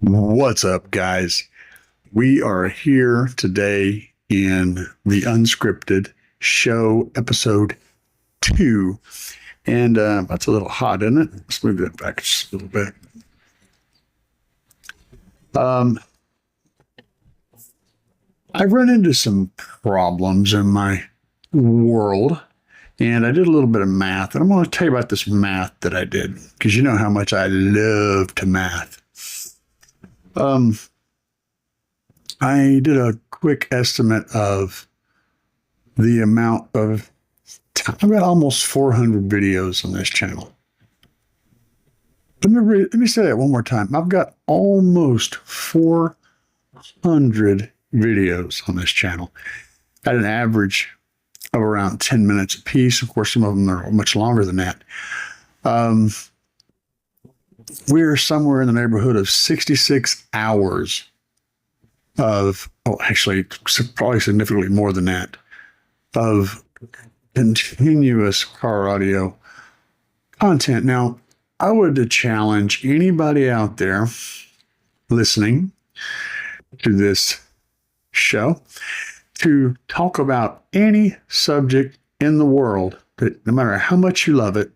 What's up, guys? We are here today in the Unscripted show, episode 2. And that's a little hot, isn't it? Let's move that back just a little bit. Um, I've run into some problems in my world, and I did a little bit of math. And I'm going to tell you about this math that I did because you know how much I love to math. Um, I did a quick estimate of the amount of time. I've got almost 400 videos on this channel. Let me say that one more time. I've got almost 400 videos on this channel at an average of around 10 minutes a piece. Of course, some of them are much longer than that. We're somewhere in the neighborhood of 66 hours of, actually, probably significantly more than that, of continuous car audio content. Now, I would challenge anybody out there listening to this show to talk about any subject in the world, that no matter how much you love it,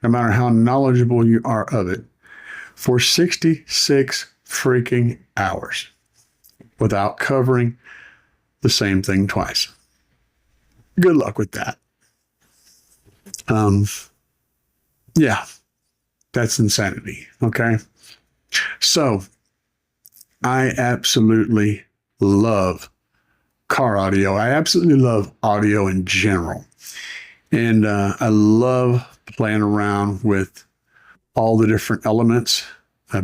no matter how knowledgeable you are of it, for 66 freaking hours without covering the same thing twice. Good luck with that. Yeah, that's insanity. Okay. So I absolutely love car audio. I absolutely love audio in general. And I love playing around with all the different elements,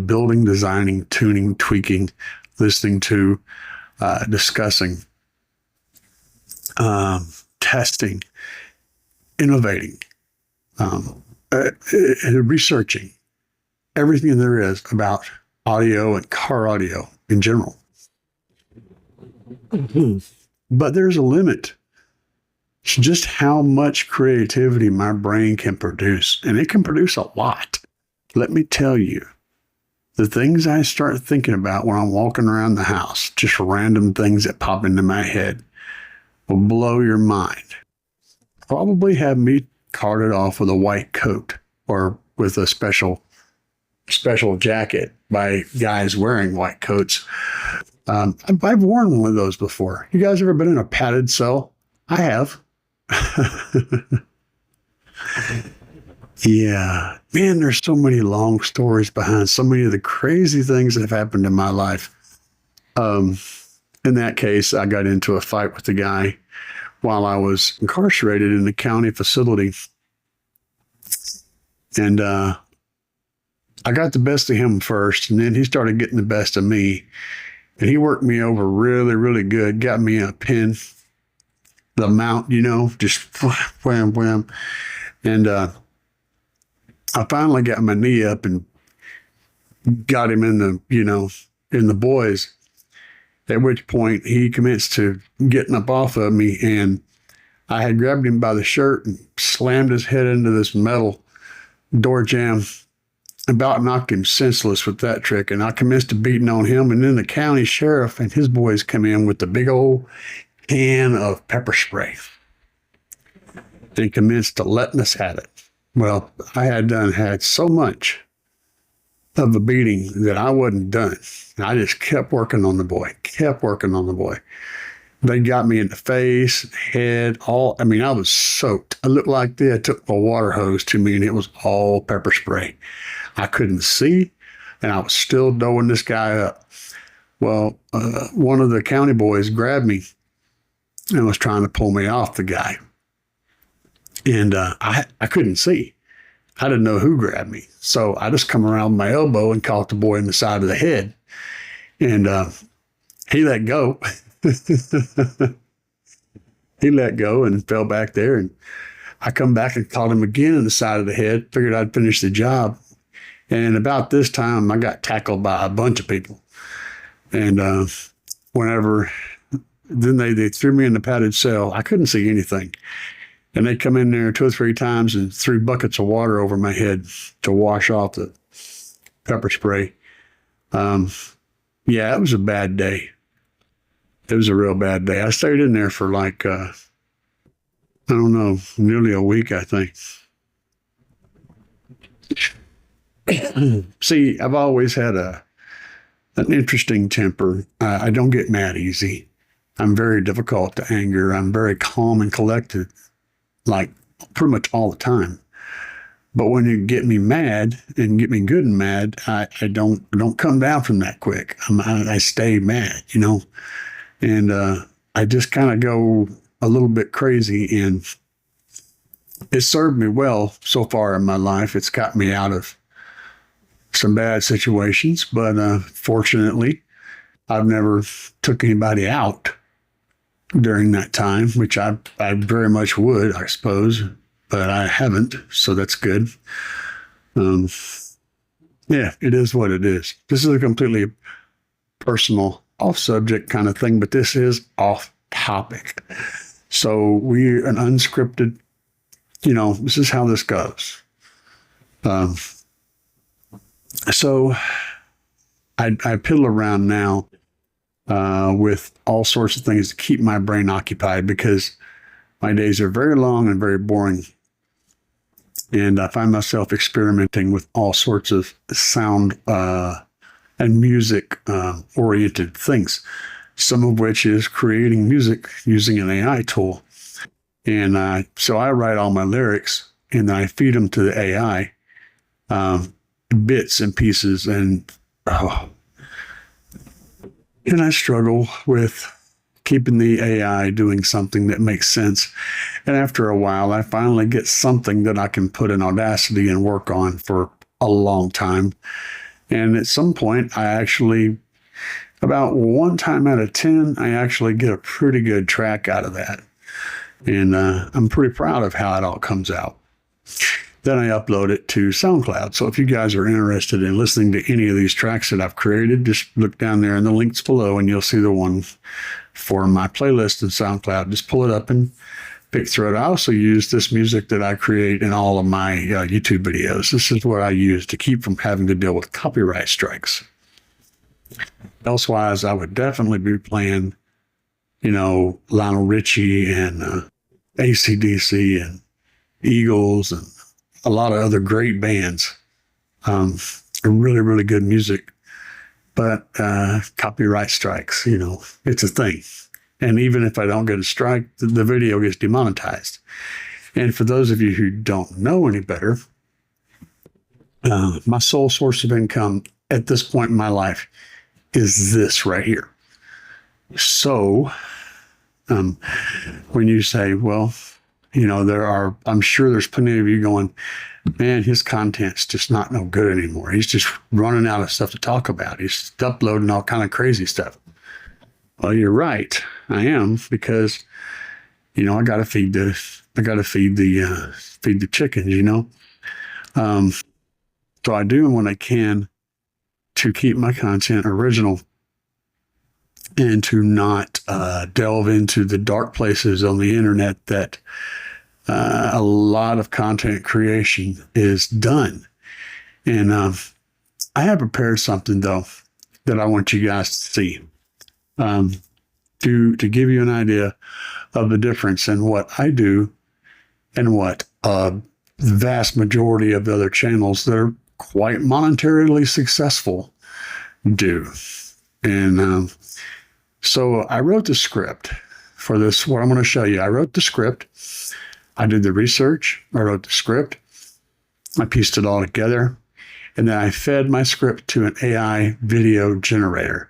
building, designing, tuning, tweaking, listening to, discussing, testing, innovating, researching everything there is about audio and car audio in general. But there's a limit to just how much creativity my brain can produce, and it can produce a lot. Let me tell you, the things I start thinking about when I'm walking around the house, just random things that pop into my head, will blow your mind. Probably have me carted off with a white coat or with a special jacket by guys wearing white coats. I've worn one of those before. You guys ever been in a padded cell? I have. Yeah, man, there's so many long stories behind so many of the crazy things that have happened in my life. In that case, I got into a fight with the guy while I was incarcerated in the county facility. And I got the best of him first, and then he started getting the best of me. And he worked me over really, really good, got me a pin, the mount, just wham, wham. And I finally got my knee up and got him in the boys, at which point he commenced to getting up off of me, and I had grabbed him by the shirt and slammed his head into this metal door jamb, about knocked him senseless with that trick. And I commenced to beating on him, and then the county sheriff and his boys come in with the big old can of pepper spray and commenced to letting us have it. Well, I had so much of a beating that I wasn't done. And I just kept working on the boy. They got me in the face, head, I was soaked. I looked like they had took a water hose to me, and it was all pepper spray. I couldn't see, and I was still doing this guy up. Well, one of the county boys grabbed me and was trying to pull me off the guy. And I couldn't see. I didn't know who grabbed me. So I just come around my elbow and caught the boy in the side of the head. And he let go. He let go and fell back there. And I come back and caught him again in the side of the head. Figured I'd finish the job. And about this time, I got tackled by a bunch of people. And then they threw me in the padded cell. I couldn't see anything. And they come in there 2 or 3 times and threw buckets of water over my head to wash off the pepper spray. Um, yeah, it was a bad day. It was a real bad day. I stayed in there for like, I don't know, nearly a week, I think. See, I've always had an interesting temper. I don't get mad easy. I'm very difficult to anger. I'm very calm and collected, like pretty much all the time. But when you get me mad and get me good and mad, I don't come down from that quick. I stay mad, you know, and I just kind of go a little bit crazy, and it served me well so far in my life. It's got me out of some bad situations, but fortunately, I've never took anybody out during that time, which I very much would, I suppose, but I haven't, so that's good. Um, yeah, it is what it is. This is a completely personal, off subject kind of thing, but this is off topic. So we're an unscripted, you know, this is how this goes. Um, so I piddle around now with all sorts of things to keep my brain occupied because my days are very long and very boring. And I find myself experimenting with all sorts of sound and music oriented things, some of which is creating music using an AI tool. And so I write all my lyrics and I feed them to the AI, bits and pieces. And I struggle with keeping the AI doing something that makes sense. And after a while, I finally get something that I can put in Audacity and work on for a long time. And at some point, I actually, about one time out of 10, I actually get a pretty good track out of that. And I'm pretty proud of how it all comes out. Then I upload it to SoundCloud. So if you guys are interested in listening to any of these tracks that I've created, just look down there in the links below and you'll see the one for my playlist in SoundCloud. Just pull it up and pick through it. I also use this music that I create in all of my YouTube videos. This is what I use to keep from having to deal with copyright strikes. Elsewise, I would definitely be playing, you know, Lionel Richie and AC/DC and Eagles and a lot of other great bands. Really, really good music. But copyright strikes, you know, it's a thing. And even if I don't get a strike, the video gets demonetized. And for those of you who don't know any better, my sole source of income at this point in my life is this right here. So when you say, well, you know, I'm sure there's plenty of you going, man, his content's just not no good anymore. He's just running out of stuff to talk about. He's uploading all kind of crazy stuff. Well, you're right. I am, because, you know, I got to feed the chickens, you know? So I do what I can to keep my content original and to not delve into the dark places on the internet that a lot of content creation is done. And I have prepared something, though, that I want you guys to see, to give you an idea of the difference in what I do and what the vast majority of the other channels that are quite monetarily successful do. And so I wrote the script for this, what I'm going to show you. I wrote the script. I did the research. I wrote the script. I pieced it all together. And then I fed my script to an AI video generator.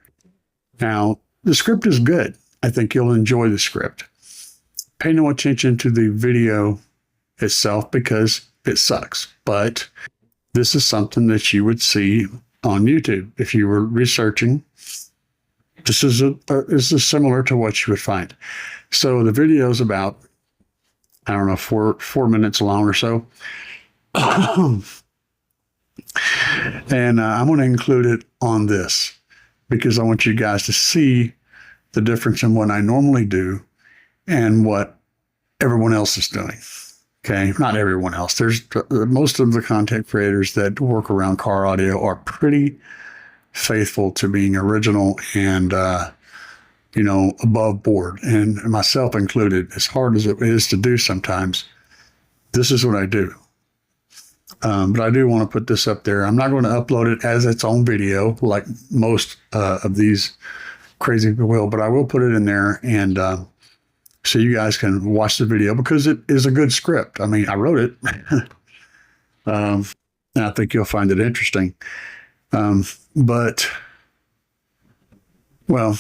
Now, the script is good. I think you'll enjoy the script. Pay no attention to the video itself because it sucks. But this is something that you would see on YouTube if you were researching. This is similar to what you would find. So the video is about, I don't know, four minutes long or so. And I'm going to include it on this because I want you guys to see the difference in what I normally do and what everyone else is doing. Okay, not everyone else. There's most of the content creators that work around car audio are pretty faithful to being original and, above board, and myself included, as hard as it is to do sometimes. This is what I do. But I do want to put this up there. I'm not going to upload it as its own video like most of these crazy people will, but I will put it in there, and so you guys can watch the video, because it is a good script. I mean, I wrote it. And I think you'll find it interesting. But, well,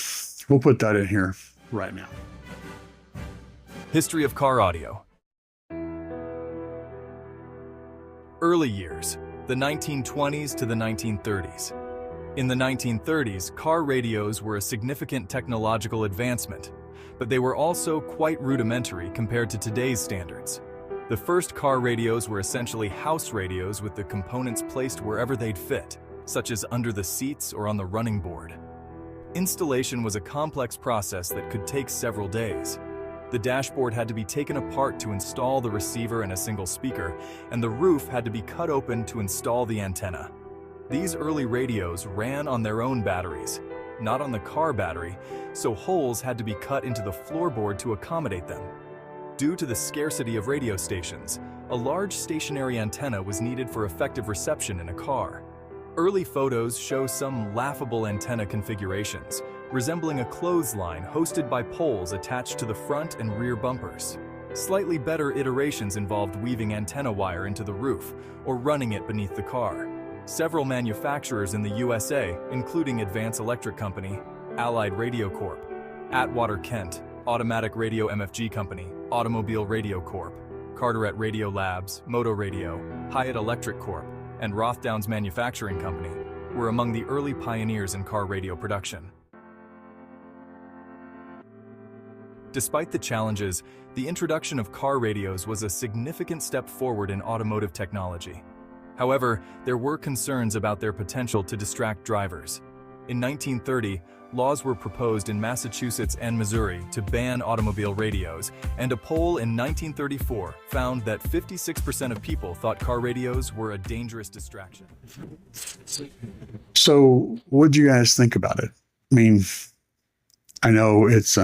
we'll put that in here right now. History of car audio. Early years, the 1920s to the 1930s. In the 1930s, car radios were a significant technological advancement, but they were also quite rudimentary compared to today's standards. The first car radios were essentially house radios with the components placed wherever they'd fit, such as under the seats or on the running board. Installation was a complex process that could take several days. The dashboard had to be taken apart to install the receiver and a single speaker, and the roof had to be cut open to install the antenna. These early radios ran on their own batteries, not on the car battery, so holes had to be cut into the floorboard to accommodate them. Due to the scarcity of radio stations, a large stationary antenna was needed for effective reception in a car. Early photos show some laughable antenna configurations, resembling a clothesline hosted by poles attached to the front and rear bumpers. Slightly better iterations involved weaving antenna wire into the roof or running it beneath the car. Several manufacturers in the USA, including Advance Electric Company, Allied Radio Corp., Atwater Kent, Automatic Radio MFG Company, Automobile Radio Corp., Carteret Radio Labs, Moto Radio, Hyatt Electric Corp., and Roth Downs Manufacturing Company were among the early pioneers in car radio production. Despite the challenges, the introduction of car radios was a significant step forward in automotive technology. However, there were concerns about their potential to distract drivers. In 1930, laws were proposed in Massachusetts and Missouri to ban automobile radios, and a poll in 1934 found that 56% of people thought car radios were a dangerous distraction. So what do you guys think about it? I mean, I know it's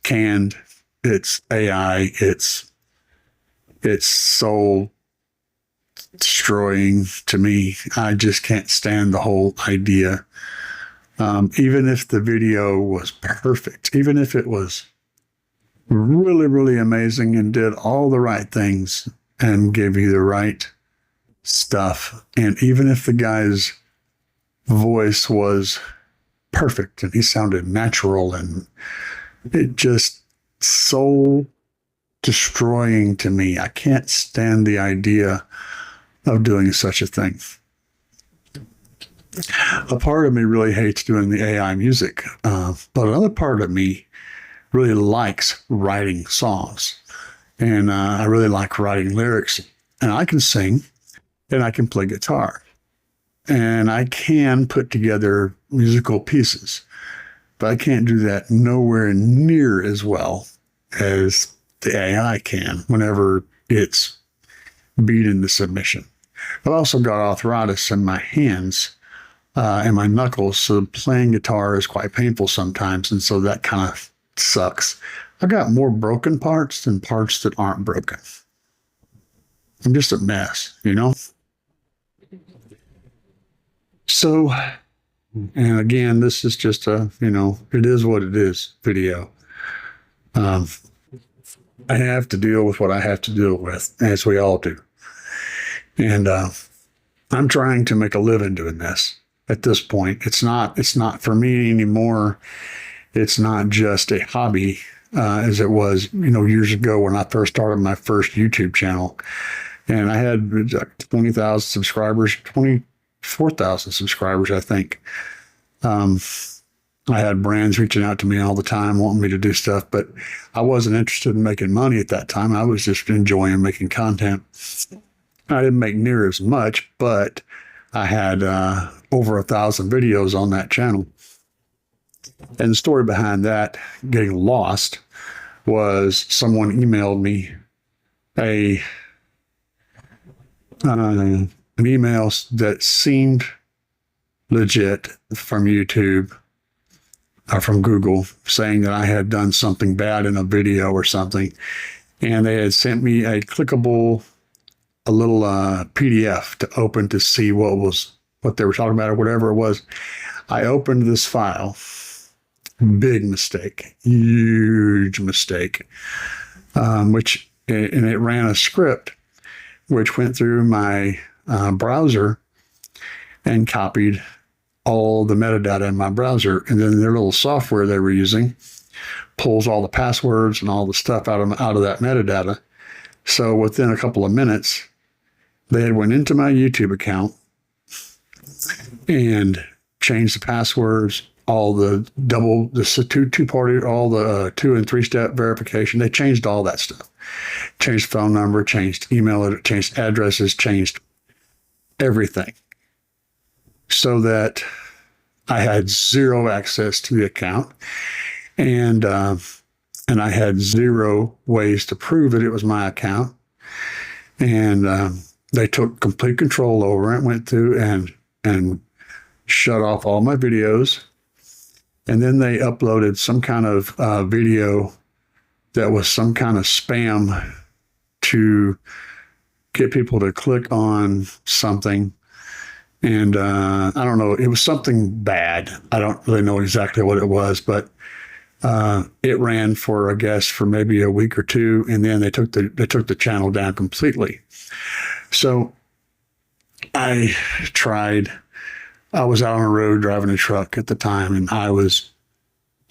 canned, it's AI, it's soul destroying to me. I just can't stand the whole idea. Even if the video was perfect, even if it was really, really amazing and did all the right things and gave you the right stuff, and even if the guy's voice was perfect and he sounded natural, and it just soul destroying to me. I can't stand the idea of doing such a thing. A part of me really hates doing the AI music, but another part of me really likes writing songs, and I really like writing lyrics, and I can sing, and I can play guitar, and I can put together musical pieces, but I can't do that nowhere near as well as the AI can whenever it's beat into submission. I've also got arthritis in my hands and my knuckles, so playing guitar is quite painful sometimes, and so that kind of sucks. I've got more broken parts than parts that aren't broken. I'm just a mess, you know? So, and again, this is just a, it is what it is video. I have to deal with what I have to deal with, as we all do. And I'm trying to make a living doing this at this point. It's not for me anymore. It's not just a hobby as it was, years ago when I first started my first YouTube channel. And I had 20,000 subscribers, 24,000 subscribers, I think. I had brands reaching out to me all the time, wanting me to do stuff, but I wasn't interested in making money at that time. I was just enjoying making content. I didn't make near as much, but I had over 1,000 videos on that channel. And the story behind that getting lost was someone emailed me an email that seemed legit from YouTube or from Google saying that I had done something bad in a video or something. And they had sent me a little PDF to open to see what they were talking about or whatever it was. I opened this file. Big mistake, huge mistake, and it ran a script which went through my browser and copied all the metadata in my browser. And then their little software they were using pulls all the passwords and all the stuff out of that metadata. So within a couple of minutes, they had went into my YouTube account and changed the passwords, all the two-party, all the 2 and 3 step verification. They changed all that stuff. Changed phone number, changed email, changed addresses, changed everything, so that I had zero access to the account, and I had zero ways to prove that it was my account. And they took complete control over it, went through and shut off all my videos. And then they uploaded some kind of video that was some kind of spam to get people to click on something. And I don't know, it was something bad. I don't really know exactly what it was, but it ran for, I guess, for maybe a week or two, and then they took the channel down completely. So I tried. I was out on the road driving a truck at the time, and I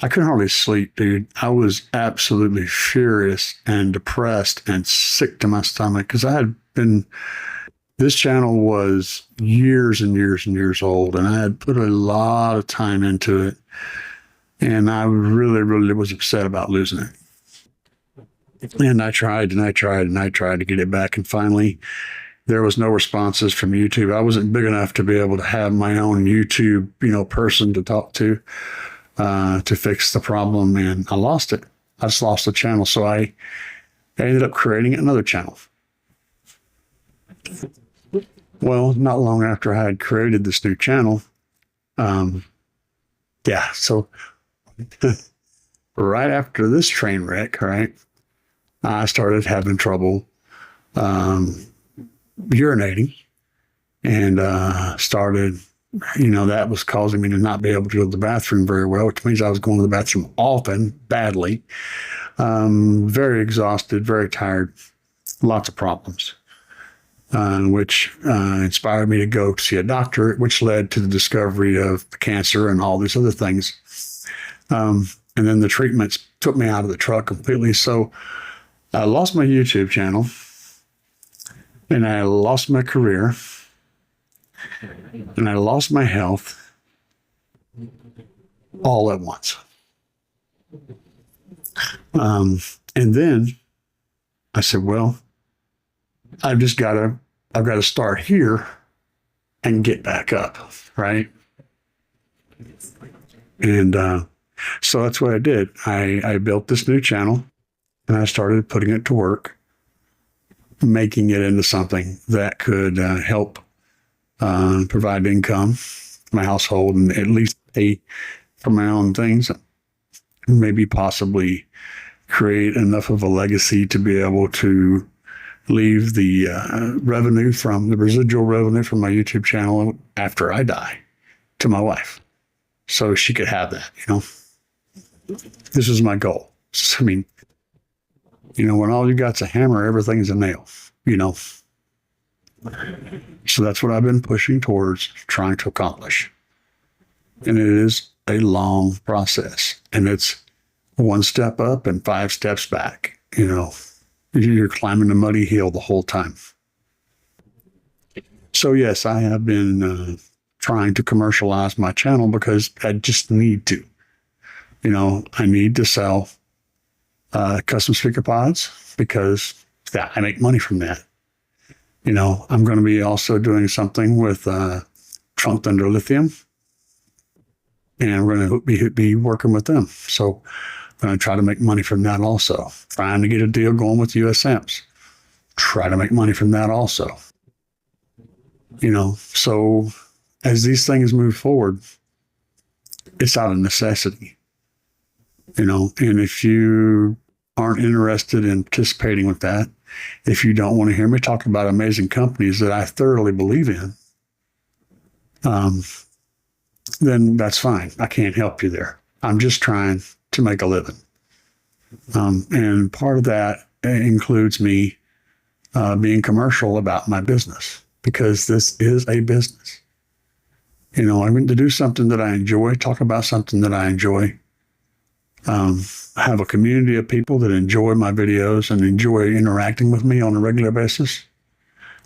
couldn't hardly sleep, dude. I was absolutely furious and depressed and sick to my stomach because this channel was years and years and years old, and I had put a lot of time into it, and I really, really was upset about losing it. And I tried and I tried and I tried to get it back, and finally there was no responses from YouTube. I wasn't big enough to be able to have my own YouTube, person to talk to fix the problem, and I lost it. I just lost the channel. So I ended up creating another channel. Well, not long after I had created this new channel, so right after this train wreck, right, I started having trouble urinating, and started, that was causing me to not be able to go to the bathroom very well, which means I was going to the bathroom often, badly, very exhausted, very tired, lots of problems, which inspired me to go see a doctor, which led to the discovery of cancer and all these other things. And then the treatments took me out of the truck completely. So I lost my YouTube channel, and I lost my career, and I lost my health all at once. And then I said, well, I've got to start here and get back up, right? And so that's what I did. I built this new channel, and I started putting it to work, making it into something that could help provide income for my household, and at least pay for my own things, maybe possibly create enough of a legacy to be able to leave the residual revenue from my YouTube channel after I die to my wife, so she could have that. This is my goal. I mean, when all you got's a hammer, everything's a nail, So that's what I've been pushing towards, trying to accomplish. And it is a long process, and it's one step up and 5 steps back. You're climbing a muddy hill the whole time. So yes, I have been trying to commercialize my channel because I just need to. I need to sell custom speaker pods because I make money from that. I'm going to be also doing something with Trunk Thunder Lithium, and we're going to be working with them. So I'm going to try to make money from that also. Trying to get a deal going with USMs. Try to make money from that also. So as these things move forward, it's out of necessity, and if you aren't interested in participating with that, if you don't want to hear me talk about amazing companies that I thoroughly believe in, then that's fine. I can't help you there. I'm just trying to make a living. And part of that includes me being commercial about my business, because this is a business. I mean, to do something that I enjoy, talk about something that I enjoy, have a community of people that enjoy my videos and enjoy interacting with me on a regular basis.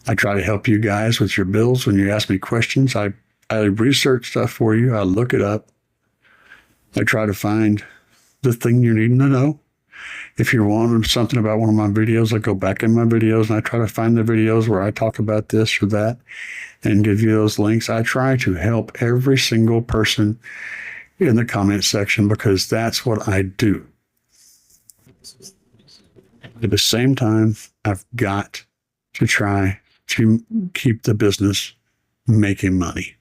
I try to help you guys with your bills. When you ask me questions, I research stuff for you. I look it up. I try to find the thing you're needing to know. If you're wanting something about one of my videos, I go back in my videos and I try to find the videos where I talk about this or that and give you those links. I try to help every single person in the comment section, because that's what I do. At the same time, I've got to try to keep the business making money.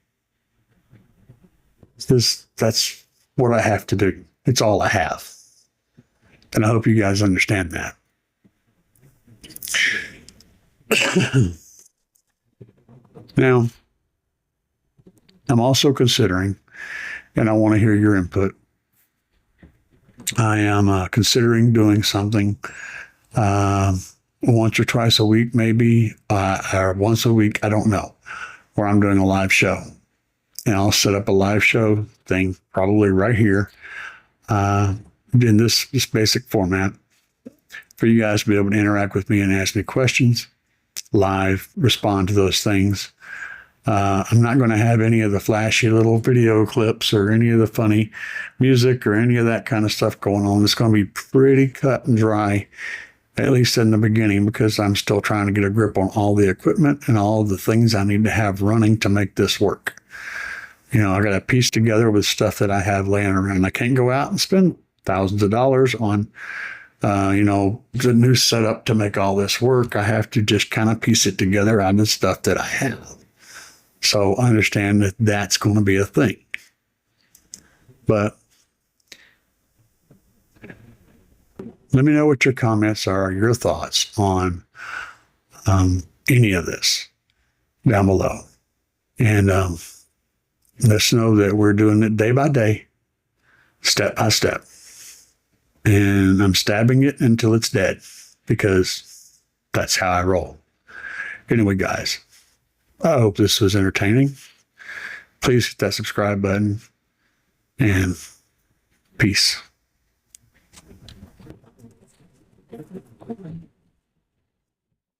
That's what I have to do. It's all I have. And I hope you guys understand that. Now, I'm also considering, and I want to hear your input, I am considering doing something once or twice a week, maybe, or once a week, I don't know, where I'm doing a live show. And I'll set up a live show thing probably right here in this basic format for you guys to be able to interact with me and ask me questions live, respond to those things. I'm not going to have any of the flashy little video clips or any of the funny music or any of that kind of stuff going on. It's going to be pretty cut and dry, at least in the beginning, because I'm still trying to get a grip on all the equipment and all the things I need to have running to make this work. I got to piece together with stuff that I have laying around. I can't go out and spend thousands of dollars on, the new setup to make all this work. I have to just kind of piece it together out of the stuff that I have. So I understand that that's going to be a thing. But let me know what your comments are, your thoughts on any of this down below. And let's know that we're doing it day by day, step by step. And I'm stabbing it until it's dead, because that's how I roll. Anyway, guys, I hope this was entertaining. Please hit that subscribe button, and peace.